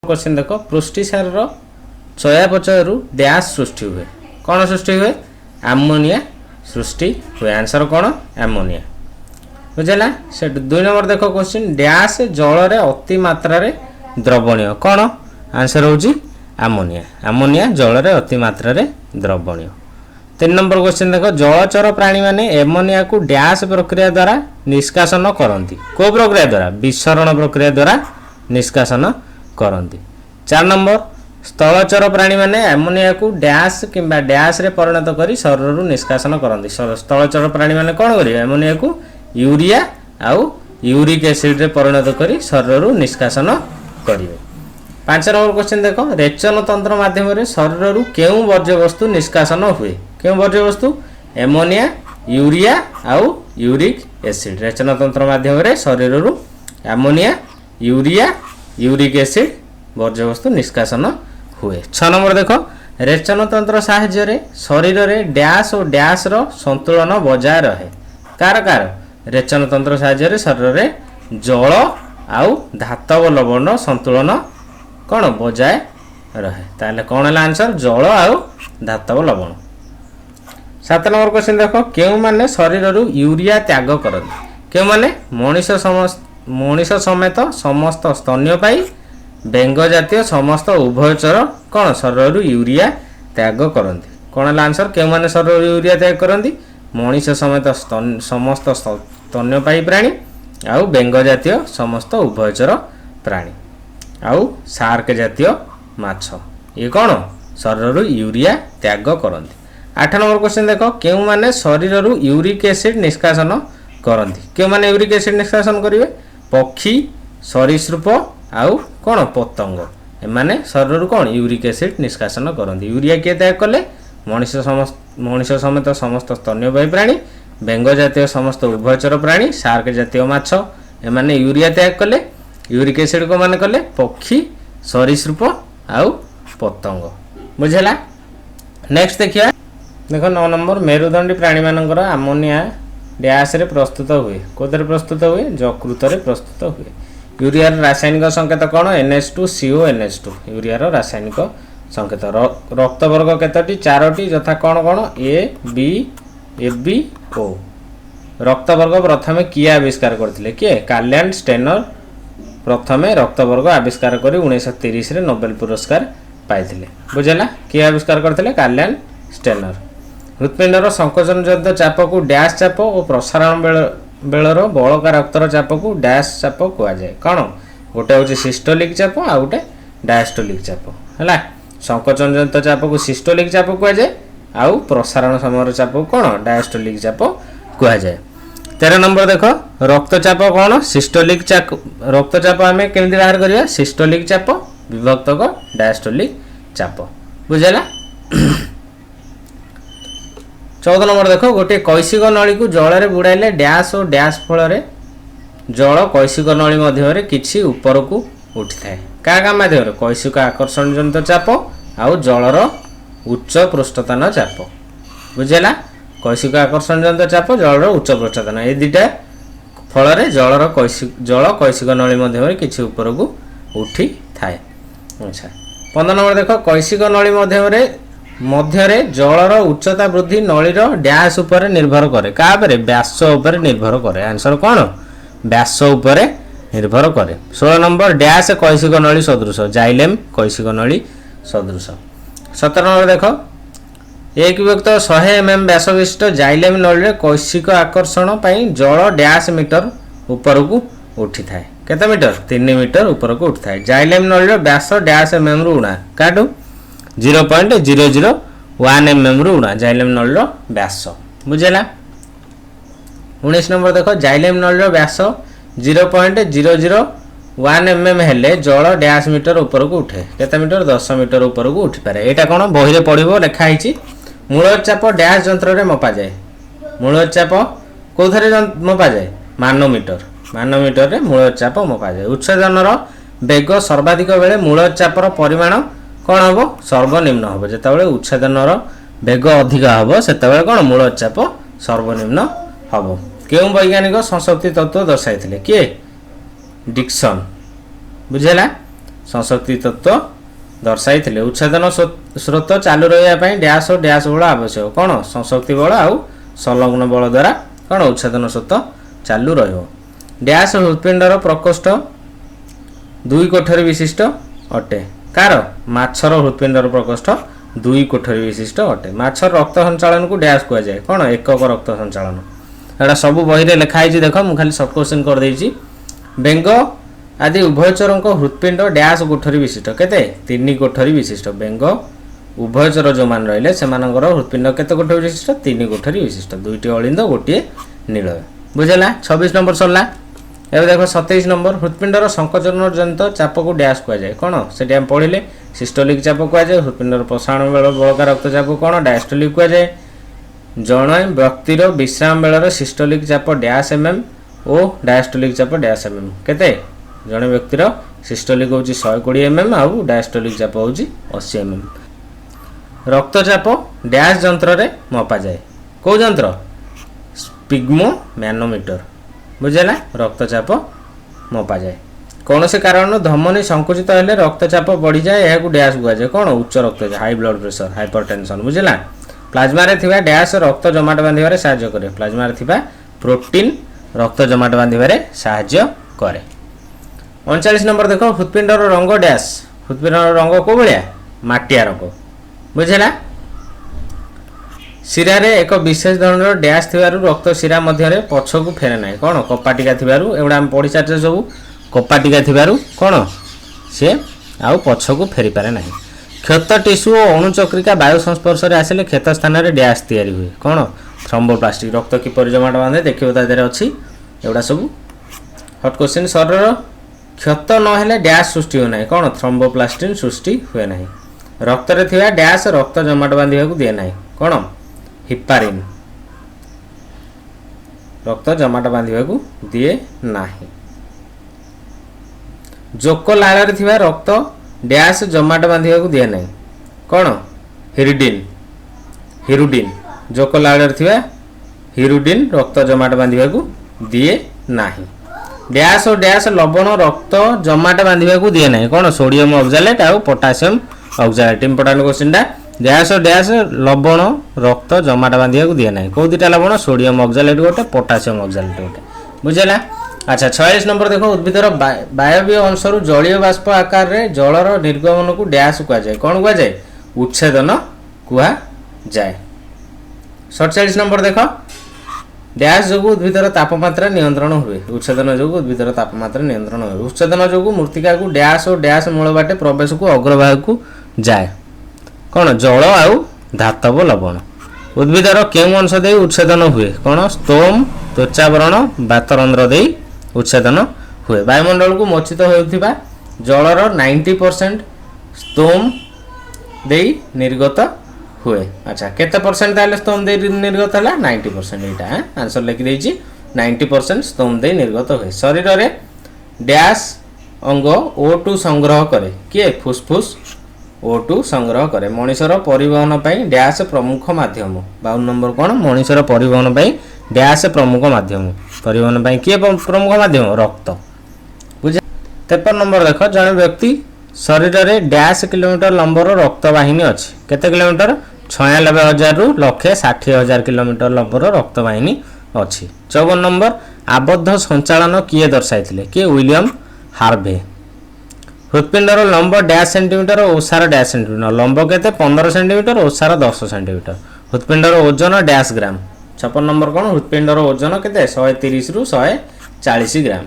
Question देख पुष्टिसार चयापचय dash सृष्टि हुए कौन सृष्टि हुए आमोनिया सृष्टि हुए आंसर कौन आमोनिया बुझेगा से 2 नंबर देख क्वेश्चन डैश जल रे अति मात्रा रे द्रवणीय कौन आंसर होची आमोनिया आमोनिया जल रे अति मात्रा रे द्रवणीय 3 नंबर क्वेश्चन देख जलचर प्राणी माने एमोनिया को डैश प्रक्रिया द्वारा निष्कासन करती को प्रक्रिया द्वारा विसरण प्रक्रिया द्वारा निष्कासन करती 4 नंबर स्थलचर प्राणी माने एमोनिया को डैश किंबा डैश रे परिणत करी शरीर निष्कासन करती स्थलचर प्राणी माने कौन करिवे एमोनिया को यूरिया आउ यूरिक एसिड रे परिणत करी शरीर निष्कासन करिवे 5 नंबर क्वेश्चन देख रेचन तंत्र माध्यम रे शरीर केउ वर्ज्य वस्तु निष्कासन हुए केउ वर्ज्य वस्तु एमोनिया यूरिया आउ यूरिक एसिड रेचन तंत्र माध्यम रे शरीर एमोनिया यूरिया यूरिक एसिड वर्ज्य वस्तु निष्कासन हुए 6 नंबर देख रेचन तंत्र साहाय्य रे शरीर रे डैश और डैश रो संतुलन बजाय रहे कार कार रेचन तंत्र साहाय्य रे शरीर रे जल आउ धातव लवण संतुलन कौन बजाय रहे ताले कौन है आंसर जल आउ धातव लवण 7 नंबर क्वेश्चन देख केउ माने शरीर रु यूरिया त्याग करନ୍ତି केउ माने मनीष समेत समस्त स्तन्यपायी बेंग जातीय समस्त उभयचर कौन शरीर यूरिया त्याग करती कौन है आंसर केउ माने शरीर यूरिया त्याग करती मनीष समेत समस्त स्तन्यपायी प्राणी आउ बेंग जातीय समस्त उभयचर प्राणी आउ शार्क जातीय माछ ये कौन शरीर यूरिया त्याग करती 8 नंबर क्वेश्चन देख केउ माने शरीर यूरिक एसिड निष्कासन करती केउ माने यूरिक एसिड निष्कासन करिवे पक्षी सरीसृप आउ कौन पतंग एमाने शरीर कौन यूरिक एसिड निष्कासन करती यूरिया किए त्याग कले मनीष समेत समस्त स्तन्यपायी प्राणी बेंग जातीय समस्त उभयचर प्राणी शार्क जातीय माछ एमाने यूरिया त्याग कले यूरिक एसिड को माने कले पक्षी सरीसृप आउ पतंग बुझेला नेक्स्ट देखिया देखो 9 नंबर मेरुदंडी प्राणी मानकर आमोनिया डैश रे प्रस्तुत हुए कोदरे प्रस्तुत हुए जकृत रे प्रस्तुत हुए यूरिया रासायनिक संकेत कौन NH2CO NH2 यूरिया रासायनिक संकेत रक्त वर्ग केतटी 4टी यथा कौन कौन AB O रक्त वर्ग प्रथमे किए आविष्कार करथिले किए कार्ल स्टेनर प्रथमे रक्त वर्ग आविष्कार करी 1930 रे नोबेल पुरस्कार पाइथिले बुझेला किए आविष्कार करथिले कार्ल स्टेनर हृत्पिंडर संकोचन जनित चाप को डैश चाप और प्रसारण बेलर बलका रक्तर चाप को डैश चाप कह जाए कौन गोटे हूँ सिस्टोलिक चाप आ गोटे डायस्टोलिक चाप है संकोचन जनित चाप को सिस्टोलिक चाप कह जाए आउ प्रसारण समय चाप को कौन डायस्टोलिक चाप कह जाए 13 नंबर देख रक्तचाप कौन सिस्टोलिक चाप रक्तचाप आम केमती बाहर करवा सिस्टोलिक चाप विभक्तक डायस्टोलिक चाप बुझेगा 14 नंबर देख गोटे कैशिक नली को जल रे बुड़ाइले डैश और डैश फल जल कैशिक नली मध्य किछि ऊपर को उठी थाए क्या मध्यम कैशिक आकर्षण जनित चाप आउ जलर उच्च पृष्ठतान चाप बुझेगा कैशिक आकर्षण जनित चाप जलर उच्च पृष्ठतान ये दुटा फल जल कैशिक नली मध्य किछि ऊपर को उठी थाए अच्छा 15 नंबर देख कैशिक नली मध्य जलर उच्चता वृद्धि नलीर डैश उपर निर्भर करे क्या व्यास उपर निर्भर करे आंसर कौन व्यास उपर निर्भर करे 16 नंबर डैश कैशिक नली सदृश जाइलेम कैशिक नली सदृश 17 नंबर देख 1/100 mm व्यास विशिष्ट जाइलेम नली कैशिक आकर्षण जल डैश मीटर ऊपर को उठी थाए केते मीटर 3 मीटर ऊपर को उठी थाए जाइलेम नली व्यास डैश mm रु उणा काटू 0.001 mm रु उणा जाइलेम नली व्यास बुझेला 19 नंबर देख जाइलेम नली व्यास 0.001 mm हेले जल डैश मीटर ऊपर को उठे केते मीटर 10 मीटर ऊपर को उठी पारे एटा कोन बही रे पढिबो लेखा हिची मूलचाप डैश जंत्र रे मपा जाए मूलचाप कोथरे मपा जाए मानोमीटर रे मूलचाप मपा जाए उच्छेदनर बेग सर्वाधिक बेले मूलचापर परिमाण कौन हम सर्वनिम्न हम जिते उच्छेदनर बेग अधिक हम से कौन मूलचाप सर्वनिम्न हम क्यों वैज्ञानिक संशक्ति तत्व दर्शाई किए डिक्सन बुझेला संशक्ति तत्व दर्शाई थिले। उच्छेदन स्रोत चालू रहा डैश और डैश बल आवश्यक कौन संशक्ति बल आउ संलग्न बल द्वारा कौन उच्छेदन स्रोत चालू डैश हृत्पिंडर प्रकोष्ठ 2 कोठरी विशिष्ट अटे। कार माछर हृत्पिंडर प्रकोष्ठ 2 कोठरी विशिष्ट अटे। माछर रक्त संचालन को डैश कह जाए कौन एकक रक्त संचालन। एटा सब बही रे लिखा है देख मुझे खाली सर्ट क्वेश्चन कर देछि। बेंग आदि उभयचरों हृत्पिंड डैश कोठरी विशिष्ट केते 3 कोठरी विशिष्ट। बेंग उभयचर जो मान रहिले सेमानकर हृत्पिंड केते कोठरी विशिष्ट 3 कोठरी विशिष्ट। 2टी अलिंद गोटे नीलय बुझला। 26 नंबर सरला। एबे देखो 27 नंबर हृत्पिंडर संकोचन जनित चाप को डैश कह जाए कौन से हम पढ़िले सिस्टोलिक चाप कह जाए। हृत्पिंडर प्रसारण बेल बलका रक्तचाप कौन डायस्टोलिक कह जाए। जड़े व्यक्तिर विश्राम बेलर सिस्टोलिक चाप डैश mm और डायस्टोलिक चाप डैश mm केते जड़े व्यक्तिर सिस्टोलिक हूँ 120 mm आउ डायस्टोलिक चाप हूँ 80 mm। रक्तचाप डैश जंत्र रे मपा जाए कौ जंत्र स्पिग्मो मैनोमीटर बुझेला। रक्तचाप मपा जाए कौन से कारण धमनी संकुचित हेले रक्तचाप बढ़ी जाए यह डैश कह जाए कौन उच्च रक्तचाप हाई ब्लड प्रेशर हाइपरटेंशन बुझेला। प्लाज्मा रे थिबा डैश रक्त जमाट बांधिबारे सहाय्य करे। प्लाज्मा रे थिबा प्रोटीन रक्त जमाट बांधिबारे सहाय्य करे। 39 नंबर देखो हृत्पिंडर रंग डैश हृत्पिंडर रंग को भलिया माटिया रंग बुझेला। शिरा रे एक विशेष धरणर डैश थिबारु रक्त शिरा मध्य रे पछकु फेरे नाही कौन कपाटिका थिबारु एवडा हम पढि चाचे सब कपाटिका थिबारु कौन से आउ पछकु फेरी पारे नाही। क्षत टिश्यू और अणुचक्रिका वायु संस्पर्श रे आसिले क्षत स्थान रे डैश तैयारी हुए कौन थ्रोम्बोप्लास्टिक रक्त किपर जमाट बांधे देखियो ता देरे अछि एवडा सब हॉट क्वेश्चन। शरीर क्षत न हेले डैश सृष्टि हो नाही कौन थ्रोम्बोप्लास्टिन सृष्टि हुए नाही। रक्त रे थिबा डैश रक्त जमाट बांधिबा को दिए नाही कौन हिपारिन रक्त जमाट बांधिबा को दिए नाही। जोक लाळ रे थिबा रक्त डैश जमाट बांधिबा को दिए नाही कौन हिरुडिन हिरुडिन जोक लाळ रे थिबा हिरुडिन रक्त जमाट बांधिबा को दिए नाही। डैश और डैश लवण रक्त जमाट बांधिबा को दिए नाही कौन सोडियम ऑक्सालेट और पोटासियम ऑक्सालेट। इंपोर्टेंट क्वेश्चन दा डैश और डैश लवण रक्त जमाट बांधिबा को दिए नाही को दिटा लवण सोडियम ऑक्सालेट गोटे पोटासियम ऑक्सालेट गोटे बुझेला। अच्छा 46 नंबर देखो उद्भिदर वायवीय अंशरु जलीय बाष्प आकार रे जलर निर्गमन को डैश कह जाए कौन कह जाए उच्छेदन कह जाए। 47 नंबर देखो डैश जो उद्भिदर तापमात्रा नियंत्रण हुए उच्छेदन जो उद्भिदर तापमात्रा नियंत्रण हुए। उच्छेदन जो मृत्तिका को डैश और डैश मूल बाटे प्रवेश को अग्रभाग को जाए कौन जल आउ धातव लवण। उद्भिदर केउ अंश दे उच्छेदन हुए कौन स्तोम त्वचावरण बातरंध्र दे उच्छेदन हुए। वायुमंडल को मोचित होउथिबा जलर 90% स्तोम दे निर्गत हुए। अच्छा केते परसेंट ताले स्तोम दे निर्गत हला 90% एटा आंसर लिखि देछि 90% स्तोम दे निर्गत हुए। शरीर रे डैश अंग O2 संग्रह करे किए फुसफुस O2 संग्रह करे। मनुष्यर परिवहन पई डैश प्रमुख माध्यम 52 नंबर कौन मनुष्यर परिवहन पई डैश प्रमुख माध्यम परिवहन पई किए प्रमुख माध्यम रक्त बुझे। 53 नंबर देखो जने व्यक्ति शरीर रे डैश किलोमीटर लंबर रक्त वाहिनी अछि केते किलोमीटर 96,000 रु 1,60,000 किलोमीटर लंबर रक्त वाहिनी अछि। 54 नंबर आबद्ध संचालन किए दर्शाइथिले किए विलियम हार्वे। हृत्पिंडर लंब डैश सेंटीमीटर और ओसार डैश सेंटीमीटर लंब केते 15 सेंटीमीटर ओसार 10 सेंटीमीटर। हृत्पिंडर ओजन डैश ग्राम। 56 नंबर कौन हृत्पिंडर ओजन केते 130 रु 140 ग्राम।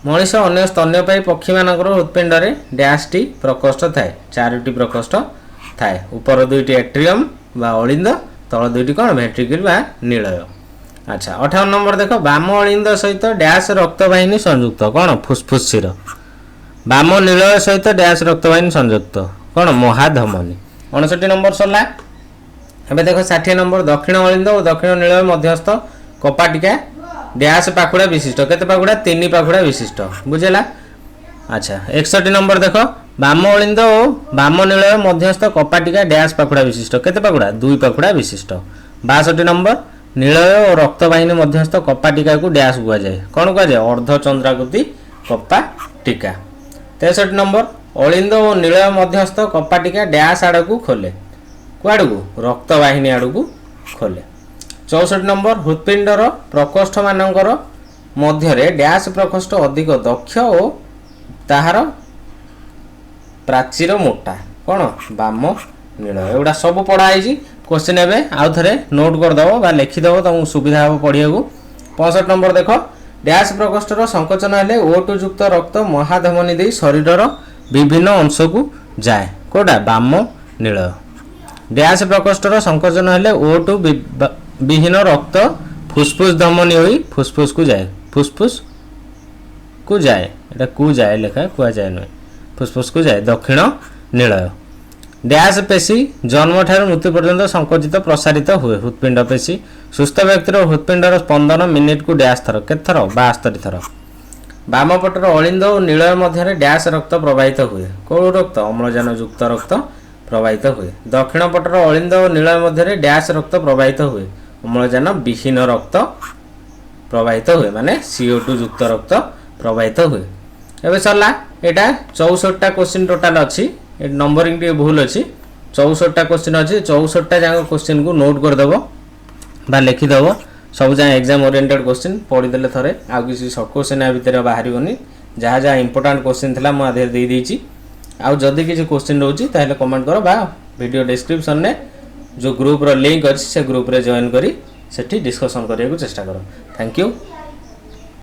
मनुष्य अन्य स्तन्यपायी पक्षी मानकर हृत्पिंड रे डैश टी प्रकोष्ठ थाए 4टी प्रकोष्ठ थाए ऊपर 2टी एट्रियम बा अलिंद तल 2टी कौन वेंट्रिकल बा नीलय। अच्छा 58 नंबर देखो बाम अलिंद सहित डैश रक्तवाहिनी संयुक्त कौन फुसफुस शिर। बाम नीलय सहित डैश रक्तवाहिनी संयुक्त कौन महाधमनी। 59 नंबर सरला। एबे देखो 60 नंबर दक्षिण अलिंद और दक्षिण नीलय मध्यस्थ कपाटिका डैश पाखुड़ा विशिष्ट केते पाखुड़ा 3 पाखुड़ा विशिष्ट बुझेला। अच्छा 61 नंबर देखो बाम अलिंद और बाम नीलय मध्यस्थ कपाटिका डैश पाखुड़ा विशिष्ट केते पाखुड़ा 2 पाखुड़ा विशिष्ट। 62 नंबर नीलय और रक्तवाहिनी मध्यस्थ कपाटिका को डैश कह जाए कौन कह जाए अर्धचंद्राकृति कपाटिका। 63 नंबर ଅଳିନ୍ଦ ଓ ନୀଳ ମଧ୍ୟସ୍ଥ କପାଟିକା ଡ୍ୟାସ୍ ଆଡ଼କୁ ଖୋଲେ। କୁଆଡ଼କୁ? ରକ୍ତବାହିନୀ ଆଡ଼କୁ ଖୋଲେ। 64 ନମ୍ବର ହୃତ୍ପିଣ୍ଡର ପ୍ରକୋଷ୍ଠମାନଙ୍କର ମଧ୍ୟରେ ଡ୍ୟାସ୍ ପ୍ରକୋଷ୍ଠ ଅଧିକ ଦକ୍ଷ ଓ ତାହାର ପ୍ରାଚୀର ମୋଟା। କ'ଣ? ବାମ ନୀଳ। ଏଗୁଡ଼ା ସବୁ ପଢ଼ା ହେଇଛି। क्वेश्चन एवं आउ थे नोट करदेव बा लिखिदेव तुमको सुविधा हम पढ़िया। 65 नंबर देख डैश प्रकोष्ठर संकोचन हेले O2 युक्त रक्त महाधमनी दे शरीर विभिन्न अंश को जाए। कोटा? बाम नील। डैश प्रकोष्ठर संकोचन हेले O2 विहीन रक्त फुसफुस धमनी होई फुसफुस को जाए। फुसफुस को जाए एटा को जाए लेखा कुआ जाए नुहे फुसफुस को जाए। दक्षिण नील। डैश पेशी जन्म ठार मृत्यु पर्यंत संकोचित प्रसारित हुए। हृत्पिंड पेशी सुस्थ व्यक्तिर हृत्पिंडर स्पंदन मिनिट को डैश थर के थर 72 थर। बाम पटर अलिंद और नील मध्य डैश रक्त प्रवाहित हुए। कौ रक्त? अम्लजान युक्त रक्त प्रवाहित हुए। दक्षिण पटर अलिंद और नील मध्य डैश रक्त प्रवाहित हुए। अम्लजान विहीन रक्त प्रवाहित हुए माने CO2 युक्त रक्त प्रवाहित हुए। एवं सरला यहाँ 64टा क्वेश्चन टोटाल अच्छी नंबरिंग टे भूल अच्छी। 64टा क्वेश्चन अच्छी। 64टा जाक क्वेश्चन को नोट करदेव बा लिखिदेव। सब जहाँ एग्जाम ओरिएंटेड क्वेश्चन पढ़ीदे थे आउ किसी सर्ट क्वेश्चन या भितर बाहर जहाँ जहाँ इंपोर्टाट क्वेश्चन थी मुझे देदेची। आउ जदि किसी क्वेश्चन रोचे ताहले कमेंट कर बा वीडियो डिस्क्रिप्शन में जो ग्रुप रो लिंक अच्छी से ग्रुप रे जॉइन करी सेठी डिस्कशन करने को चेष्टा करो। Thank you.